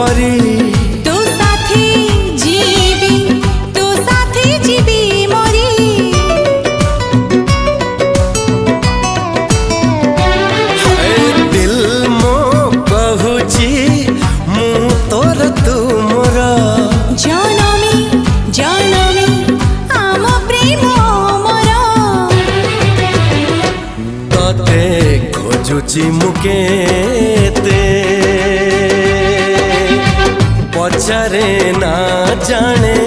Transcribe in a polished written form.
परी तू साथी जीवी मोरी दिल मो कहूची मु तोर तू मोर जनमी आम प्रेम मोर तते खोजुची मुकेते पचारे ना जाने